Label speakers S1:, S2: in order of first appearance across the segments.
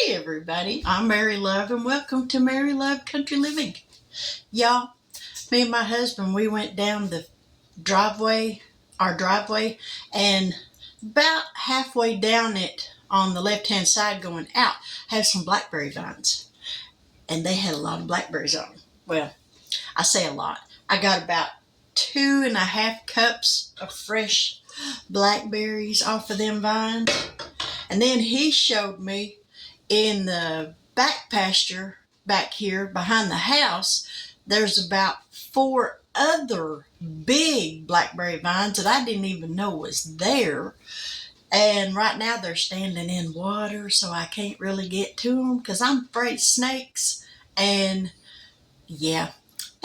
S1: Hey everybody, I'm Mary Love and welcome to Mary Love Country Living. Y'all, me and my husband, we went down the our driveway, and about halfway down it on the left-hand side going out have some blackberry vines. And they had a lot of blackberries on them. Well, I say a lot. I got about 2.5 cups of fresh blackberries off of them vines. And then he showed me in the back pasture back here behind the house, there's about 4 other big blackberry vines that I didn't even know was there. And right now they're standing in water, so I can't really get to them because I'm afraid of snakes. And yeah,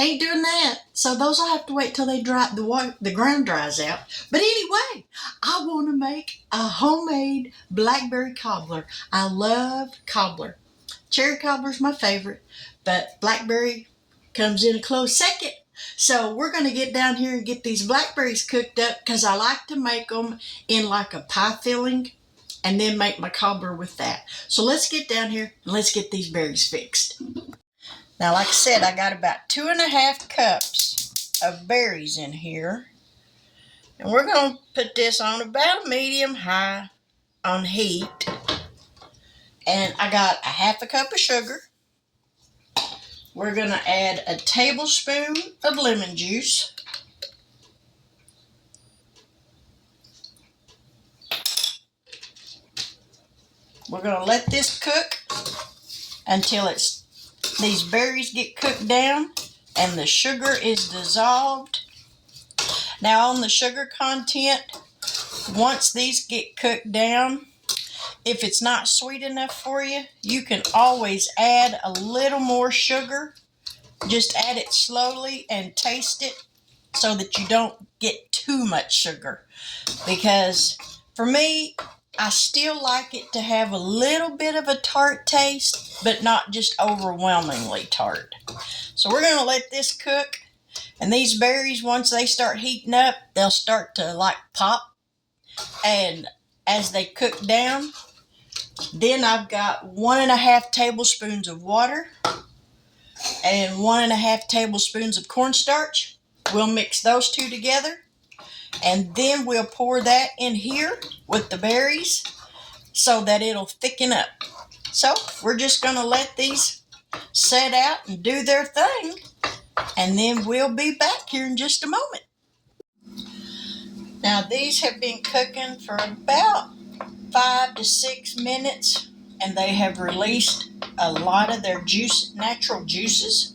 S1: ain't doing that. So those will have to wait till they dry, the ground dries out. But anyway, I want to make a homemade blackberry cobbler. I love cobbler. Cherry cobbler's my favorite, but blackberry comes in a close second. So we're going to get down here and get these blackberries cooked up because I like to make them in like a pie filling and then make my cobbler with that. So let's get down here and let's get these berries fixed. Now, like I said, I got about 2.5 cups of berries in here. And we're going to put this on about a medium-high on heat. And I got 1/2 cup of sugar. We're going to add a tablespoon of lemon juice. We're going to let this cook until these berries get cooked down and the sugar is dissolved. Now on the sugar content, once these get cooked down, if it's not sweet enough for you, you can always add a little more sugar. Just add it slowly and taste it so that you don't get too much sugar. Because for me, I still like it to have a little bit of a tart taste, but not just overwhelmingly tart. So we're going to let this cook. And these berries, once they start heating up, they'll start to like pop. And as they cook down, then I've got 1.5 tablespoons of water and 1.5 tablespoons of cornstarch. We'll mix those two together. And then we'll pour that in here with the berries so that it'll thicken up. So we're just going to let these set out and do their thing. And then we'll be back here in just a moment. Now these have been cooking for about 5 to 6 minutes. And they have released a lot of their natural juices.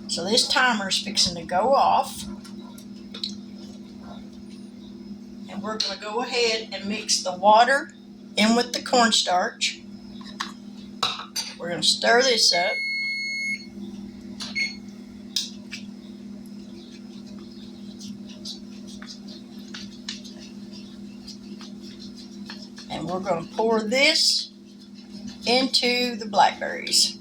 S1: So this timer is fixing to go off. And we're going to go ahead and mix the water in with the cornstarch. We're going to stir this up. And we're going to pour this into the blackberries.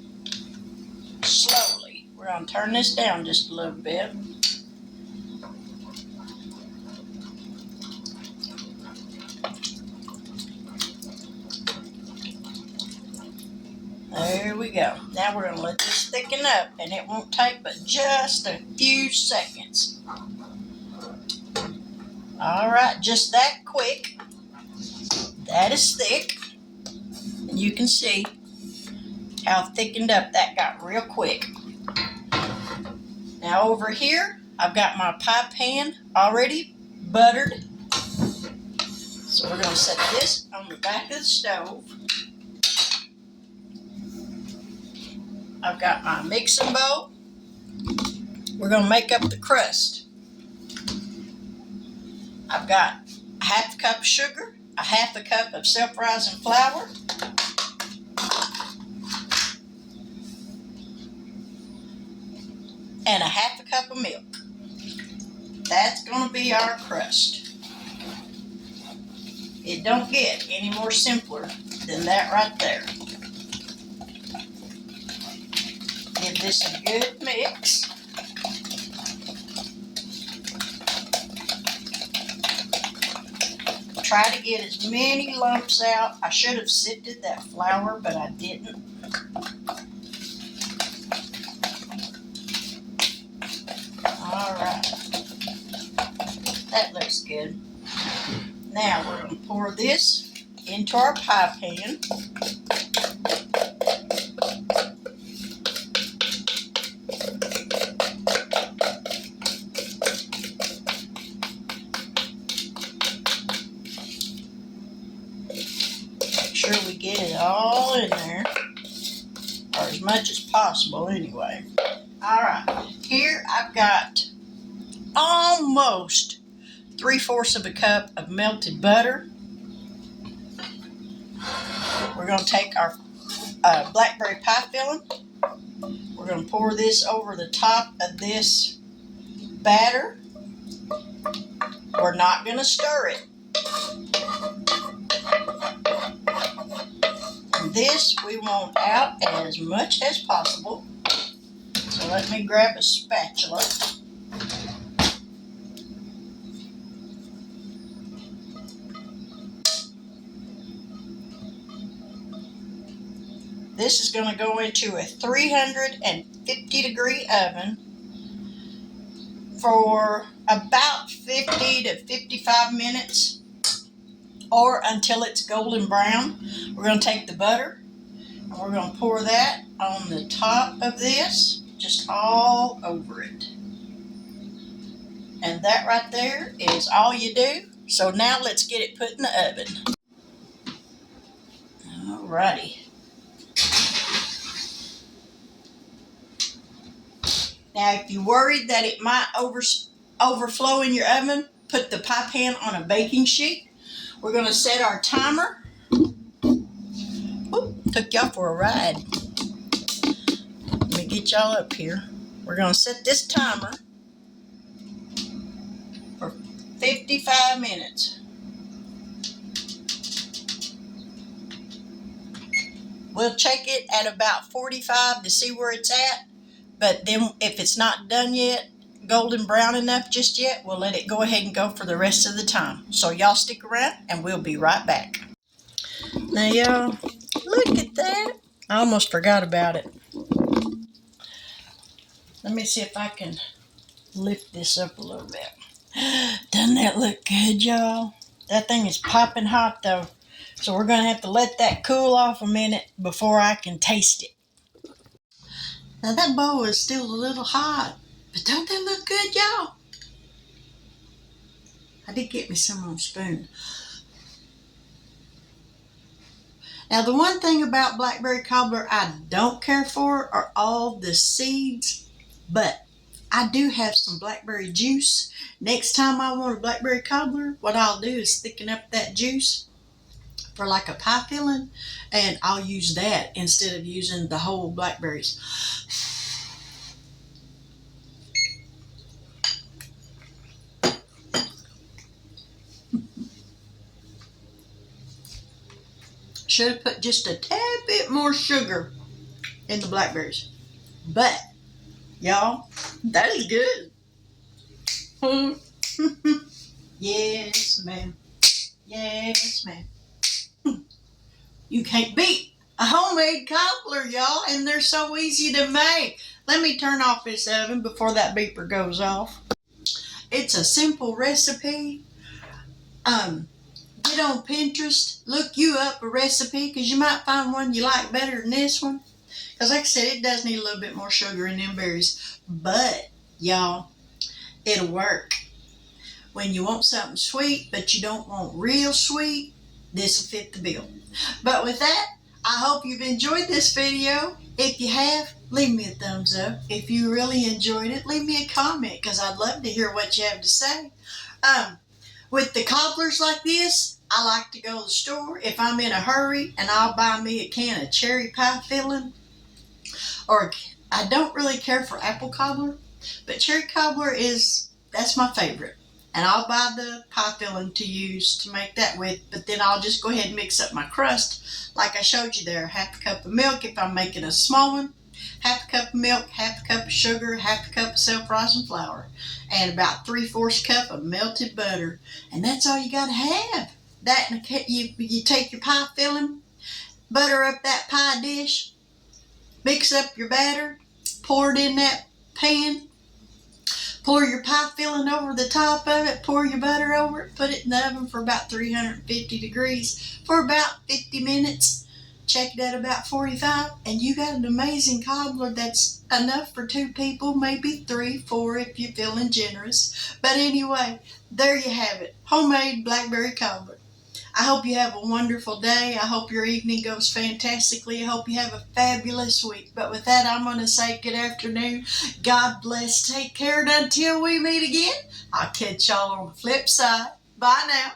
S1: Slowly. We're going to turn this down just a little bit. There we go. Now we're going to let this thicken up, and it won't take but just a few seconds. All right, just that quick. That is thick. And you can see how thickened up that got real quick. Now over here, I've got my pie pan already buttered. So we're going to set this on the back of the stove. I've got my mixing bowl. We're going to make up the crust. I've got 1/2 cup of sugar, 1/2 cup of self-rising flour, and 1/2 cup of milk. That's going to be our crust. It don't get any more simpler than that right there. Give this a good mix. Try to get as many lumps out. I should have sifted that flour, but I didn't. All right. That looks good. Now we're going to pour this into our pie pan. Make sure we get it all in there, or as much as possible anyway. All right, here I've got almost 3/4 of a cup of melted butter. We're going to take our blackberry pie filling. We're going to pour this over the top of this batter. We're not going to stir it. And this we want out as much as possible. So let me grab a spatula. This is going to go into a 350-degree oven for about 50 to 55 minutes, or until it's golden brown. We're going to take the butter and we're going to pour that on the top of this, just all over it. And that right there is all you do. So now let's get it put in the oven. Alrighty. Now, if you're worried that it might overflow in your oven, put the pie pan on a baking sheet. We're going to set our timer. Oop, took y'all for a ride. Let me get y'all up here. We're going to set this timer for 55 minutes. We'll check it at about 45 to see where it's at. But then if it's not done yet, golden brown enough just yet, we'll let it go ahead and go for the rest of the time. So y'all stick around and we'll be right back. Now y'all, look at that. I almost forgot about it. Let me see if I can lift this up a little bit. Doesn't that look good, y'all? That thing is popping hot though. So we're going to have to let that cool off a minute before I can taste it. Now that bowl is still a little hot, but don't that look good, y'all? I did get me some on a spoon. Now the one thing about blackberry cobbler I don't care for are all the seeds, but I do have some blackberry juice. Next time I want a blackberry cobbler, what I'll do is thicken up that juice for like a pie filling, and I'll use that instead of using the whole blackberries. Should have put just a tad bit more sugar in the blackberries, but y'all, that is good. Yes, ma'am. Yes, ma'am. You can't beat a homemade cobbler, y'all, and they're so easy to make. Let me turn off this oven before that beeper goes off. It's a simple recipe. Get on Pinterest, look you up a recipe, because you might find one you like better than this one. Because like I said, it does need a little bit more sugar in them berries. But, y'all, it'll work. When you want something sweet, but you don't want real sweet, this will fit the bill. But with that, I hope you've enjoyed this video. If you have, leave me a thumbs up. If you really enjoyed it, leave me a comment, because I'd love to hear what you have to say. With the cobblers like this, I like to go to the store if I'm in a hurry, and I'll buy me a can of cherry pie filling. Or I don't really care for apple cobbler, but cherry cobbler that's my favorite. And I'll buy the pie filling to use to make that with, but then I'll just go ahead and mix up my crust like I showed you there. Half a cup of milk if I'm making a small one, half a cup of milk, half a cup of sugar, half a cup of self-rising flour, and about 3/4 cup of melted butter. And that's all you got to have. That you take your pie filling, butter up that pie dish, mix up your batter, pour it in that pan, pour your pie filling over the top of it, pour your butter over it, put it in the oven for about 350 degrees for about 50 minutes. Check it at about 45, and you got an amazing cobbler that's enough for 2 people, maybe 3, 4 if you're feeling generous. But anyway, there you have it. Homemade blackberry cobbler. I hope you have a wonderful day. I hope your evening goes fantastically. I hope you have a fabulous week. But with that, I'm going to say good afternoon. God bless. Take care. And until we meet again, I'll catch y'all on the flip side. Bye now.